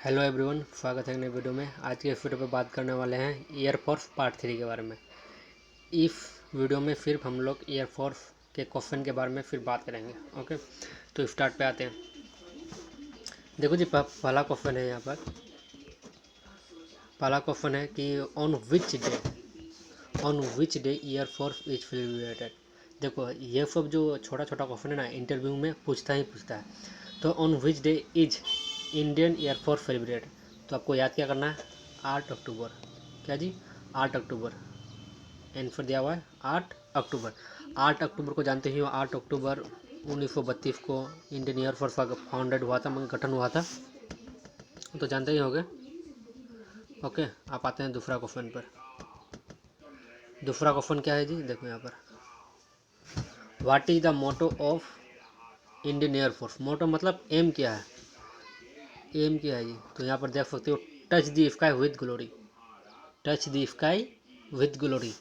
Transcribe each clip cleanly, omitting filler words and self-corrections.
Hello everyone, स्वागत है नए वीडियो में। आज के इस वीडियो पे बात करने वाले हैं एयरफोर्स पार्ट 3 के बारे में। इस वीडियो में सिर्फ हम लोग एयरफोर्स के क्वेश्चन के बारे में फिर बात करेंगे। ओके, तो स्टार्ट पे आते हैं। देखो जी, पहला क्वेश्चन है यहाँ पर। पहला क्वेश्चन है कि on which day air force is celebrated. देखो, ये सब जो छोटा छोटा क्वेश्चन है ना, इंटरव्यू में पूछता है। तो on which day is Indian air force celebrate, तो आपको याद क्या करना है? 8 अक्टूबर। क्या जी? 8 अक्टूबर आंसर दिया हुआ है। 8 अक्टूबर। 8 अक्टूबर को जानते ही हो, 8 अक्टूबर 1932 को इंडियन एयरफोर्स का फाउंडेड हुआ था, गठन हुआ था, तो जानते ही होंगे। ओके, आप आते हैं दूसरा क्वेश्चन पर। दूसरा क्वेश्चन क्या है जी? देखो यहाँ पर, what is the motto of Indian air force. Motto मतलब एम क्या है? एम क्या है जी? तो यहाँ पर देख सकते हो, touch the sky with glory. Touch the sky with glory,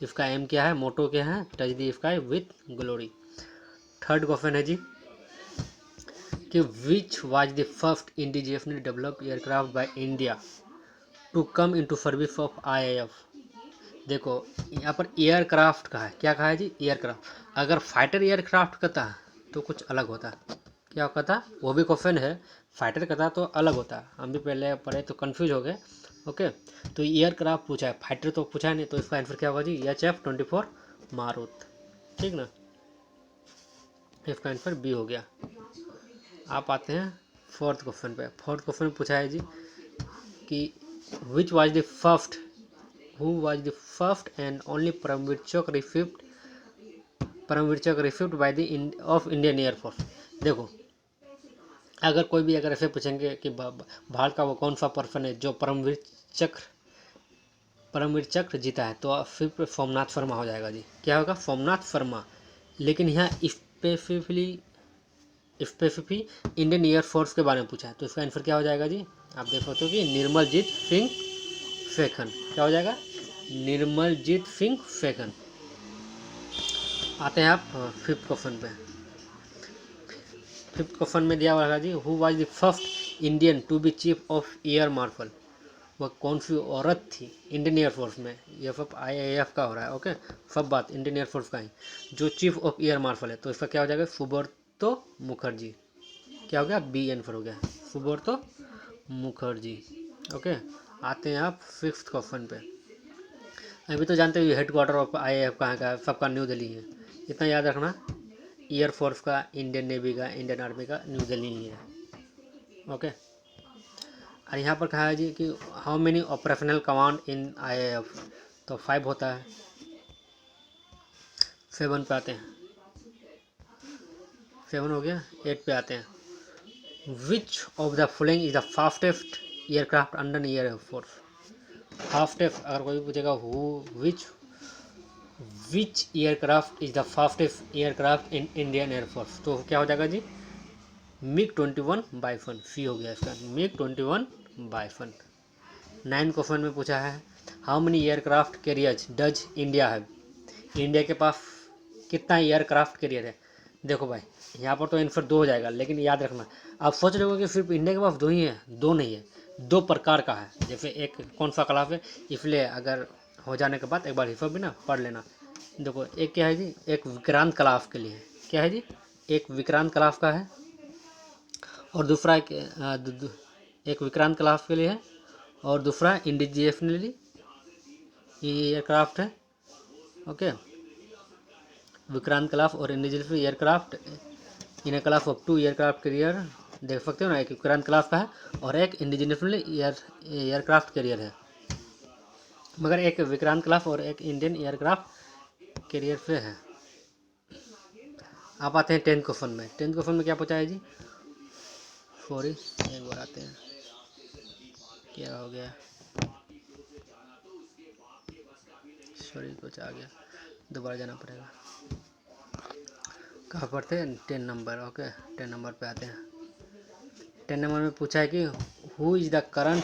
इसका एम क्या है, मोटो क्या है? Touch the sky with glory. Third question है जी कि which was the first indigenously developed aircraft by India to come into service of IAF. देखो, यहाँ पर एयरक्राफ्ट का है। क्या कहा है जी? एयरक्राफ्ट। अगर फाइटर एयरक्राफ्ट का था तो कुछ अलग होता। क्या कहता? वो भी क्वेश्चन है। फाइटर का था तो अलग होता। हम भी पहले पढ़े तो कंफ्यूज हो गए। ओके, तो एयरक्राफ्ट पूछा है, फाइटर तो पूछा है नहीं, तो इसका आंसर क्या होगा जी? HF-24 मारुत। ठीक ना, इसका आंसर बी हो गया। आप आते हैं फोर्थ क्वेश्चन पे। फोर्थ क्वेश्चन पूछा है जी कि which was the first who was the first and only Paramvir Chakra received by the of Indian air force. देखो, अगर कोई भी अगर ऐसे पूछेंगे कि भारत का वो कौन सा पर्सन है जो परमवीर चक्र जीता है, तो फिर सोमनाथ शर्मा हो जाएगा जी। क्या होगा? सोमनाथ शर्मा। लेकिन यहाँ स्पेसिफिक इंडियन एयरफोर्स के बारे में पूछा है, तो इसका आंसर क्या हो जाएगा जी? आप देख सकते हो कि निर्मलजीत सिंह शेखन। क्या हो जाएगा? निर्मलजीत सिंह शेखन। आते हैं आप फिफ्थ क्वेश्चन पे। फिफ्थ क्वेश्चन में दिया हुआ है जी, who was the first Indian to be chief of air marshal. वह कौन सी औरत थी इंडियन एयरफोर्स में? ये सब IAF का हो रहा है। ओके, सब बात इंडियन एयरफोर्स का ही, जो चीफ ऑफ एयर मार्शल है। तो इसका क्या हो जाएगा? सुब्रतो मुखर्जी। क्या हो गया? बी आंसर हो गया, सुब्रतो मुखर्जी। ओके, आते हैं आप सिक्स्थ क्वेश्चन पे। अभी तो जानते हो हेड क्वार्टर ऑफ IAF कहाँ का है? सबका न्यू दिल्ली है, इतना याद रखना। एयरफोर्स का, इंडियन नेवी का, इंडियन आर्मी का न्यू दिल्ली ही है। ओके, और यहाँ पर कहा है जी कि how many operational command in IAF, तो 5 होता है। 7 पे आते हैं। 7 हो गया। 8 पे आते हैं। Which of the following is the fastest aircraft under air force. Fastest अगर कोई पूछेगा, which aircraft is the fastest aircraft in Indian air force, तो क्या हो जाएगा जी? MiG-21 बाइफन। सी हो गया इसका, MiG-21 बाइफन। 9 क्वेश्चन में पूछा है, how many aircraft carriers does India है। इंडिया के पास कितना एयरक्राफ्ट कैरियर है? देखो भाई, यहाँ पर तो आंसर 2 हो जाएगा, लेकिन याद रखना, आप सोच रहे हो कि सिर्फ इंडिया के पास 2 ही है। 2 नहीं है, 2 प्रकार का है। जैसे एक कौन सा क्लास है, इसलिए अगर हो जाने के बाद एक बार हिसाब भी ना पढ़ लेना। देखो, एक क्या है जी? एक विक्रांत क्लास के लिए है। क्या है जी? एक विक्रांत क्लास का है, और दूसरा एक विक्रांत क्लास के लिए है, और दूसरा इंडिजिनियसली एयरक्राफ्ट है। ओके, विक्रांत क्लास और indigenous aircraft in A class of 2 aircraft carrier. देख सकते हो ना, एक विक्रांत क्लास का है और एक इंडिजिनियसली एयरक्राफ्ट कैरियर है। मगर एक विक्रांत क्लास और एक इंडियन एयरक्राफ्ट कैरियर पे है। आप आते हैं 10th क्वेश्चन में। 10th क्वेश्चन में क्या पूछा है जी? सॉरी, एक बार आते हैं, क्या हो गया? सॉरी, कुछ आ गया, दोबारा जाना पड़ेगा। कहाँ पर थे? 10 नंबर। ओके, 10 नंबर पे आते हैं। 10 नंबर में पूछा है कि who is the current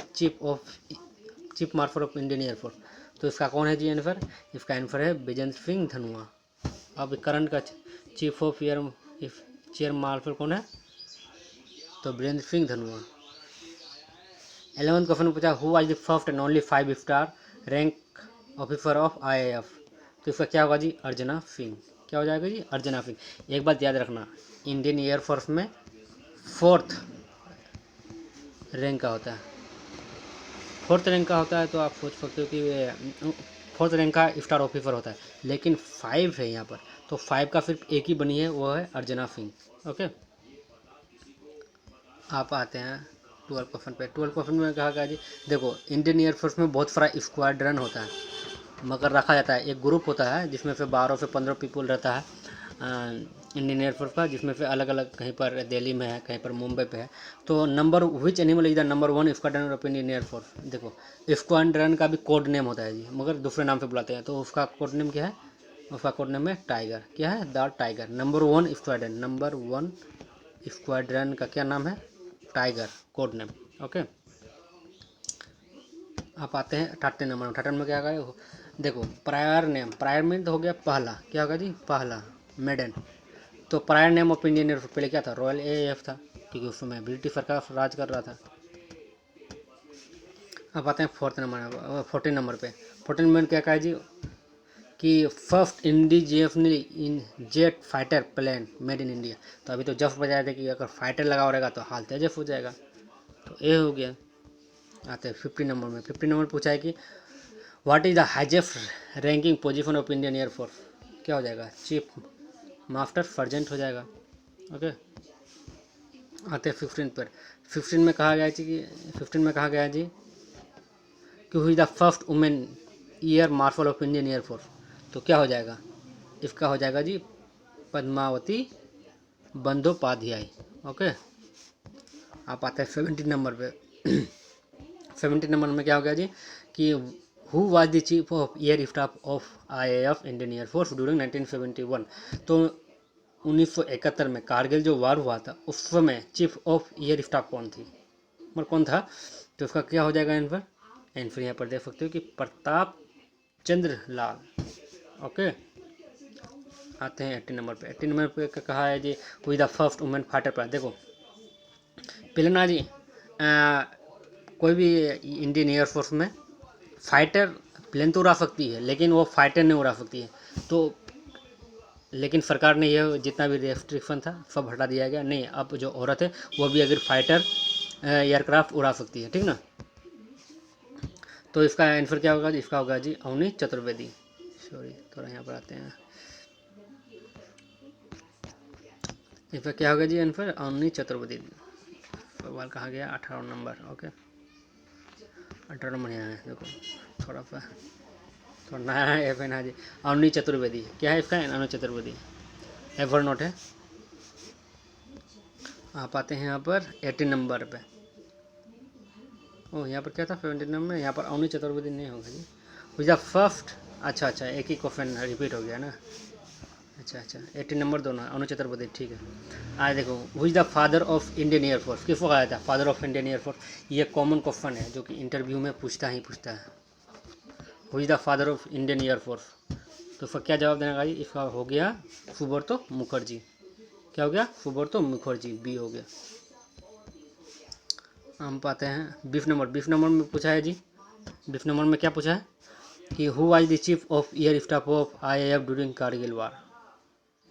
chief marshal of Indian air force. तो इसका कौन है जी आंसर? इसका आंसर है बिजेंद्र सिंह धनोआ। अब करंट का चीफ ऑफ एयर मार्शल कौन है? तो बिजेंद्र सिंह धनोआ। 11th क्वेश्चन में पूछा who was the first and only 5 star rank officer of IAF। तो इसका क्या होगा जी, अर्चना सिंह। क्या हो जाएगा जी, अर्चना सिंह। एक बात याद रखना, इंडियन एयरफोर्स में 4th रैंक का होता है, 4th रैंक का होता है। तो आप सोच सकते हो कि 4th रैंक का स्टार ऑफिसर होता है, लेकिन 5 है यहाँ पर, तो 5 का सिर्फ एक ही बनी है, वो है अर्चना सिंह। ओके, आप आते हैं 12 क्वेश्चन पे। 12 क्वेश्चन में कहा गया जी, देखो इंडियन एयरफोर्स में बहुत सारा स्क्वाड्रन होता है, मगर रखा जाता है, एक ग्रुप होता है जिसमें से 12 से 15 पीपल रहता है इंडियन एयरफोर्स का, जिसमें से अलग अलग, कहीं पर दिल्ली में है, कहीं पर मुंबई पे है। तो number which animal is the number 1 squadron of Indian air force. देखो स्क्वाड्रन का भी कोड नेम होता है जी, मगर दूसरे नाम से बुलाते हैं, तो उसका कोड नेम क्या है, उसका कोड नेम है टाइगर। क्या है, the tiger. Number 1 squadron, number 1 squadron का क्या नाम है, टाइगर, कोड नेम। ओके, आप आते हैं 38 नंबर में। 38 में क्या होगा, देखो प्रायर नेम, प्रायर मीन तो हो गया पहला, क्या होगा जी, पहला, मेडन। तो prior name of Indian air force पहले क्या था, रॉयल AAF था, क्योंकि उस समय ब्रिटिश सरकार राज कर रहा था। अब आते हैं 4th नंबर, 14 नंबर पे। 14 नंबर क्या कहा जी, कि first indigenously in jet fighter plane made in India. तो अभी तो जफ बजाया था कि अगर फाइटर लगा रहेगा तो हाल तेजफ हो जाएगा, तो ये हो गया। आते हैं 50 नंबर में। 50 नंबर पूछा है कि what is the highest ranking position of Indian air force. क्या हो जाएगा, चीफ मास्टर सर्जेंट हो जाएगा। ओके, आते हैं 15 पर। 15 में कहा गया है कि 15 में कहा गया है जी कि who is the first women air marshal of Indian air force. तो क्या हो जाएगा, इसका हो जाएगा जी पद्मावती बंदोपाध्याय। ओके, आप आते हैं 17 नंबर पे। 17 नंबर में क्या हो गया जी, कि who was the chief of air staff of IAF Indian air force during 1971। तो 1971 में कारगिल जो वार हुआ था, उस समय चीफ ऑफ एयर स्टाफ कौन थी, मतलब कौन था। तो उसका क्या हो जाएगा आंसर यहाँ पर देख सकते हो कि प्रताप चंद्र लाल। ओके, आते हैं 18 नंबर पे। 18 नंबर पे कहा है जी who is the first women fighter plane. देखो पहले ना जी कोई भी इंडियन एयरफोर्स में फाइटर प्लेन तो उड़ा सकती है, लेकिन वो फाइटर नहीं उड़ा सकती है। तो लेकिन सरकार ने यह जितना भी रेस्ट्रिक्शन था सब हटा दिया गया। नहीं, अब जो औरत है वो भी अगर फाइटर एयरक्राफ्ट उड़ा सकती है, ठीक ना। तो इसका आंसर क्या होगा, इसका होगा जी अवनी चतुर्वेदी। सॉरी, थोड़ा यहाँ पर आते हैं, इसका क्या होगा जी आंसर, अवनी चतुर्वेदी। सवाल कहाँ गया, 18 नंबर। ओके, 18 नंबर यहाँ है, देखो थोड़ा सा थोड़ा नया है F N G. Avani Chaturvedi क्या है इसका, अवनी चतुर्वेदी एवर नोट है। आप आते हैं यहाँ पर 18 नंबर पे। ओह, यहाँ पर क्या था 17 नंबर में, यहाँ पर अवनी चतुर्वेदी नहीं होगा जी। हुई द फर्स्ट, अच्छा, एक ही क्वेश्चन रिपीट हो गया ना। अच्छा 18 नंबर दोनों अवनी चतुर्वेदी, ठीक है। आज देखो who is the father of Indian air force, किसको कहा जाता है फादर ऑफ इंडियन एयरफोर्स। ये कॉमन क्वेश्चन है जो कि इंटरव्यू में पूछता है। Who is the father of Indian air force. तो इसका क्या जवाब देना चाहिए, इसका हो गया सुब्रतो मुखर्जी। क्या हो गया, सुब्रतो मुखर्जी, बी हो गया। हम पाते हैं 20 नंबर। 20 नंबर में पूछा है जी, 20 नंबर में क्या पूछा है कि who was the chief of air staff of IAF during Kargil war.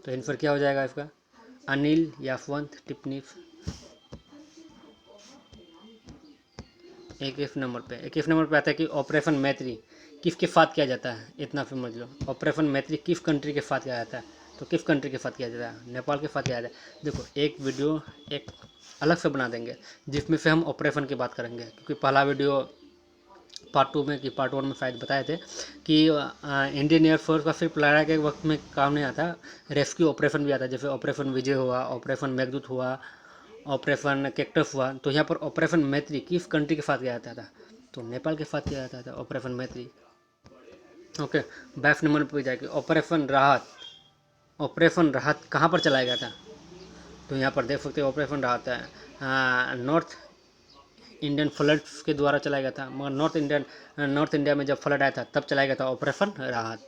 तो आंसर क्या हो जाएगा इसका, अनिल यशवंत टिपनिस। 21 नंबर पे। 21 नंबर पे आता है कि ऑपरेशन मैत्री किसके साथ किया जाता है, इतना समझ लो। ऑपरेशन मैत्री किस कंट्री के साथ किया जाता है, तो किस कंट्री के साथ किया जाता है, नेपाल के साथ किया जाता है। देखो एक वीडियो एक अलग से बना देंगे जिसमें से हम ऑपरेशन की बात करेंगे, क्योंकि पहला वीडियो पार्ट 2 में कि पार्ट 1 में शायद बताए थे कि इंडियन एयरफोर्स का सिर्फ लड़ाई के वक्त में काम नहीं आता, रेस्क्यू ऑपरेशन भी आता है। जैसे ऑपरेशन विजय हुआ, ऑपरेशन मेघदूत हुआ, ऑपरेशन कैक्टस हुआ। तो यहाँ पर ऑपरेशन मैत्री किस कंट्री के साथ किया जाता था, तो नेपाल के साथ किया जाता था ऑपरेशन मैत्री। ओके, 22 नंबर पर जाके ऑपरेशन राहत। ऑपरेशन राहत कहाँ पर चलाया गया था, तो यहाँ पर देख सकते हो ऑपरेशन राहत है नॉर्थ इंडियन फ्लड्स के द्वारा चलाया गया था। मगर नॉर्थ इंडिया में जब फ्लड आया था तब चलाया गया था ऑपरेशन राहत।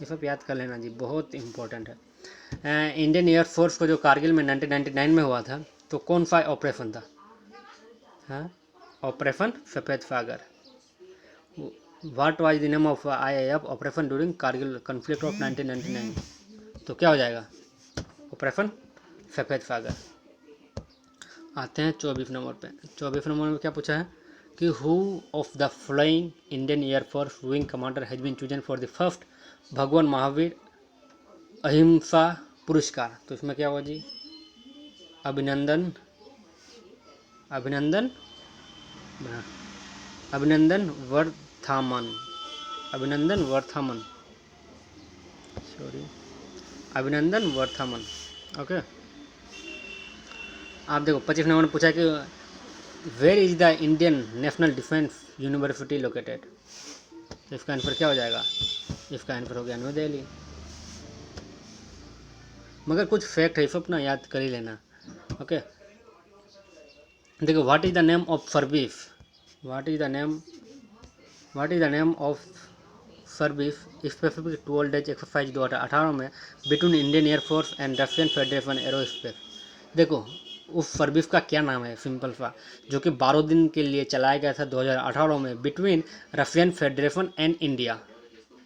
ये सब याद कर लेना जी, बहुत इंपॉर्टेंट है। इंडियन एयरफोर्स को जो कारगिल में 1999 में हुआ था, तो कौन सा ऑपरेशन था, हाँ operation Safed Sagar. What was the name of IAF operation during Kargil conflict of 1999। तो क्या हो जाएगा? ऑपरेशन सफ़ेद सागर। आते हैं 24 नंबर पे। 24 नंबर में क्या पूछा है कि who of the flying Indian air force wing commander has been chosen for the first Bhagwan Mahavir अहिंसा पुरस्कार। तो इसमें क्या होगा जी? अभिनंदन अभिनंदन अभिनंदन वर्थामन। अभिनंदन वर्थामन, सॉरी, अभिनंदन वर्थामन। ओके, आप देखो 25 नंबर में पूछा है कि where is the Indian National Defence University located. तो इसका आंसर क्या हो जाएगा? इसका आंसर हो गया न्यू दिल्ली। मगर कुछ फैक्ट है, सब ना याद कर ही लेना। ओके, देखो what is the name of service, what is the name of service specific 12 days exercise 2018 में between Indian air force and Russian federation aerospace. देखो उस सर्विस का क्या नाम है, सिंपल सा, जो कि 12 दिन के लिए चलाया गया था 2018 में between Russian federation and India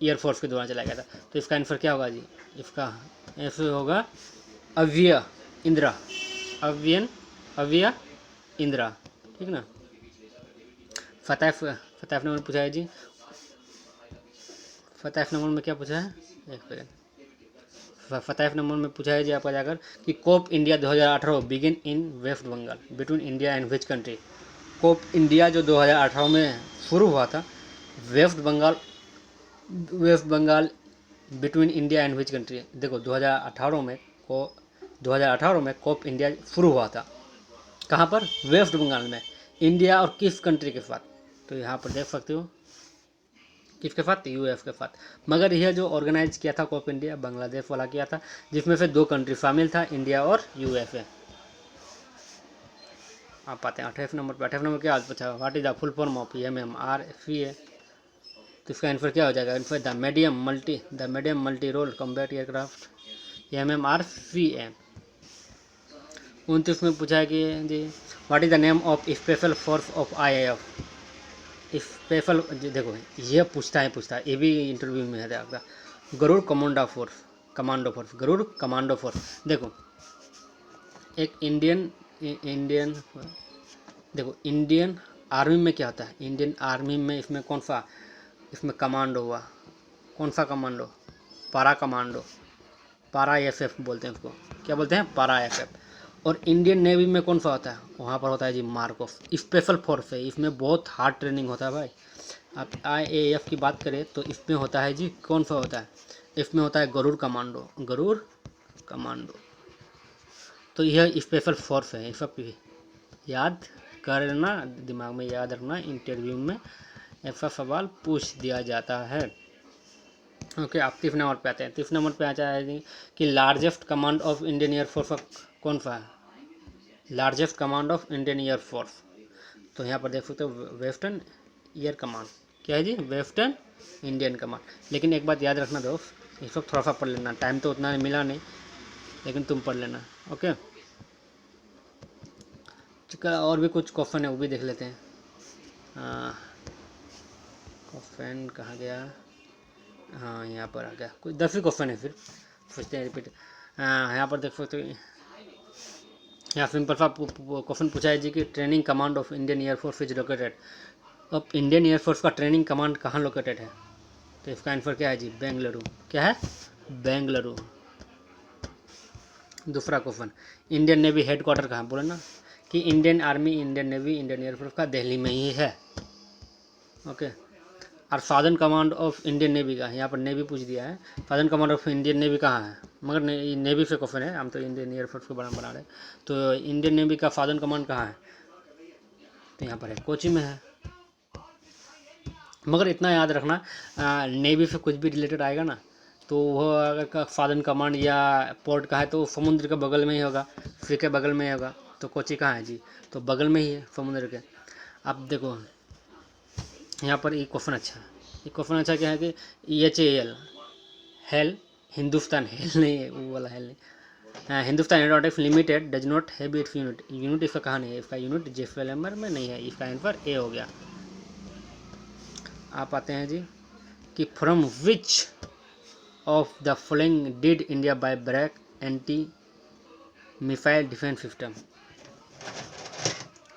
air force के दौरान चलाया गया था। तो इसका आंसर क्या होगा जी? इसका आंसर होगा अव्यय इंदिरा, अव्यय इंदिरा, ठीक ना। 27 नंबर पूछा है जी। 27 नंबर में क्या पूछा है? एक सेकेंड। 27 नंबर में पूछा है जी आपका जाकर कि Cope India 2018 begin in West Bengal between India and which country. Cope India जो 2018 में शुरू हुआ था West Bengal between India and which country. देखो 2018 में कोप इंडिया शुरू हुआ था, कहाँ पर? वेस्ट बंगाल में। इंडिया और किस कंट्री के साथ? तो यहाँ पर देख सकते हो किसके साथ? यूएस के साथ। मगर यह जो ऑर्गेनाइज किया था कोप इंडिया बांग्लादेश वाला किया था, जिसमें से 2 कंट्री शामिल था, इंडिया और यूएसए। आप आते हैं 28 नंबर पर। 28 नंबर क्या पूछा? What is the full form of MMRCA। तो इसका आंसर क्या हो जाएगा? Answer the medium multi role combat aircraft MMRCA। 29 में पूछा है कि जी what is the name of special force of IAF। Special, देखो ये पूछता है, ये भी इंटरव्यू में है आपका। Garud commando force, Garud commando force. देखो एक इंडियन देखो इंडियन आर्मी में क्या होता है? इंडियन आर्मी में इसमें कौन सा, इसमें कमांडो हुआ, कौन सा कमांडो? पारा कमांडो, पारा SF बोलते हैं उसको। क्या बोलते हैं? पारा SF। और इंडियन नेवी में कौन सा होता है? वहाँ पर होता है जी मार्कोस, स्पेशल फोर्स है। इसमें बहुत हार्ड ट्रेनिंग होता है भाई। आप IAF की बात करें तो इसमें होता है जी, कौन सा होता है? इसमें होता है गरुड़ कमांडो। तो यह स्पेशल फोर्स है। सब याद करना, दिमाग में याद रखना, इंटरव्यू में ऐसा सवाल पूछ दिया जाता है। ओके, आप 30 नंबर पे आते हैं। 30 नंबर पे आ जाए कि largest command of Indian air force कौन सा है? Largest command of Indian air force. तो यहाँ पर देख सकते हो वेस्टर्न एयर कमांड। क्या है जी? Western Indian command. लेकिन एक बात याद रखना दोस्त, इस वक्त थोड़ा सा पढ़ लेना, टाइम तो उतना मिला नहीं, लेकिन तुम पढ़ लेना। ओके, और भी कुछ क्वेश्चन है वो भी देख लेते हैं। क्वेश्चन कहाँ गया? हाँ, यहाँ पर आ गया। कुछ 10 ही क्वेश्चन है, फिर सोचते हैं रिपीट। यहाँ पर देख सकते हो, यहाँ सिंपल सा क्वेश्चन पूछा है जी कि training command of Indian air force is located. अब इंडियन एयरफोर्स का ट्रेनिंग कमांड कहाँ लोकेटेड है? तो इसका आंसर क्या है जी? बेंगलुरु। क्या है? बेंगलुरु। दूसरा question, Indian navy head quarter कहाँ? बोले ना कि Indian army, Indian navy, Indian air force का दिल्ली में ही है। ओके, और southern command of Indian navy का, यहाँ पर नेवी पूछ दिया है, southern command of Indian navy कहाँ है? मगर नेवी से क्वेश्चन है, हम तो इंडियन एयरफोर्स के बारे में बना रहे। तो इंडियन नेवी का साउदर्न कमांड कहाँ है? तो यहाँ पर है, कोची में है। मगर इतना याद रखना, नेवी से कुछ भी रिलेटेड आएगा ना, तो वह अगर साउदर्न कमांड या पोर्ट का है तो समुद्र के बगल में ही होगा, सी के बगल में ही होगा। तो कोची कहाँ है जी? तो बगल में ही है समुद्र के। अब देखो यहाँ पर एक क्वेश्चन अच्छा है, एक क्वेश्चन अच्छा क्या है कि HAL, हेल, हिंदुस्तान हेल नहीं है, वो वाला हेल नहीं, Hindustan aeronautics limited does not have its unit, unit इसका कहाँ नहीं है, इसका यूनिट जैसलमेर में नहीं है, इसका आंसर ए हो गया। आप आते हैं जी कि from which of the following did India buy Barak anti missile defence system.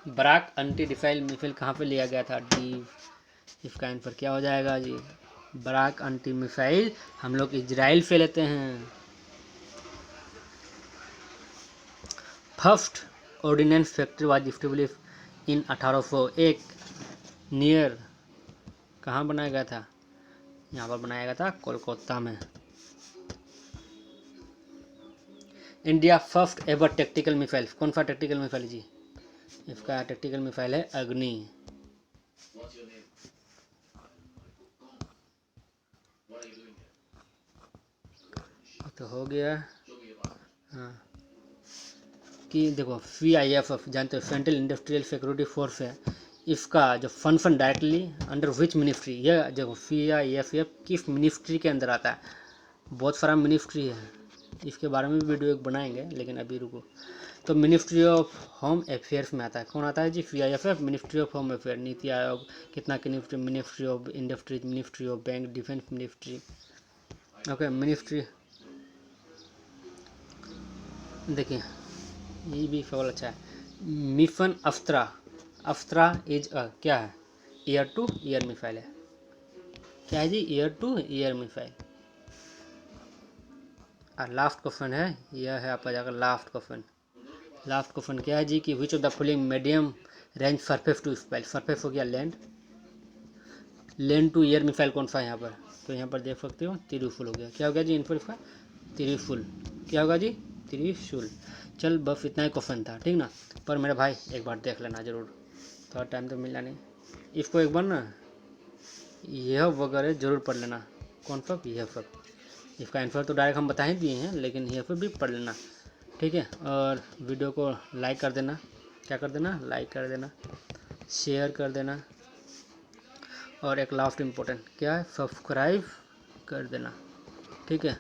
Barak anti defile missile कहाँ पे लिया गया था, डी, इसका आंसर क्या हो जाएगा जी, ब्राक एंटी मिसाइल हम लोग इजराइल से लेते हैं। First ordnance factory was establish in 1801 near, कहाँ बनाया गया था, यहाँ पर बनाया गया था कोलकाता में। India first ever tactical missile, कौन सा टैक्टिकल मिसाइल जी, इसका टैक्टिकल मिसाइल है अग्नि। तो हो गया हाँ कि देखो CIF जानते हो सेंट्रल इंडस्ट्रियल सिक्योरिटी फोर्स है, इसका जो function directly under which ministry, यह देखो CIF किस मिनिस्ट्री के अंदर आता है, बहुत सारा मिनिस्ट्री है, इसके बारे में भी वीडियो एक बनाएंगे, लेकिन अभी रुको। तो मिनिस्ट्री ऑफ होम अफेयर्स में आता है, कौन आता है जी, CIF, ministry of home affair. NITI Aayog कितना की ministry of industries, ministry of bank, defence ministry, okay ministry. देखिए ये भी सवाल अच्छा है, मिशन अस्त्रा, अस्त्रा इज क्या है, एयर टू एयर मिसाइल है, क्या है जी, एयर टू एयर मिसाइल। और लास्ट क्वेश्चन है, यह है आपका जाकर लास्ट क्वेश्चन, लास्ट क्वेश्चन क्या है जी कि which of the following medium range surface to missile, surface हो गया land, land to air missile कौन सा है यहाँ पर, तो यहाँ पर देख सकते हो त्रिशूल हो गया, क्या हो गया जी इनफर इसका त्रिशूल, क्या होगा जी त्रिशूल। चल बस इतना ही क्वेश्चन था, ठीक ना, पर मेरे भाई एक बार देख लेना ज़रूर, थोड़ा टाइम तो मिला नहीं, इसको एक बार ना यह वगैरह ज़रूर पढ़ लेना, कौन सा यह सब, इसका आंसर तो डायरेक्ट हम बता ही दिए हैं, लेकिन यह सब भी पढ़ लेना, ठीक है। और वीडियो को लाइक कर देना, क्या कर देना, लाइक कर देना, शेयर कर देना, और एक लास्ट इम्पोर्टेंट क्या है, सब्सक्राइब कर देना, ठीक है।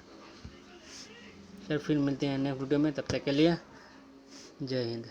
फिर मिलते हैं नेक्स्ट वीडियो में, तब तक के लिए जय हिंद।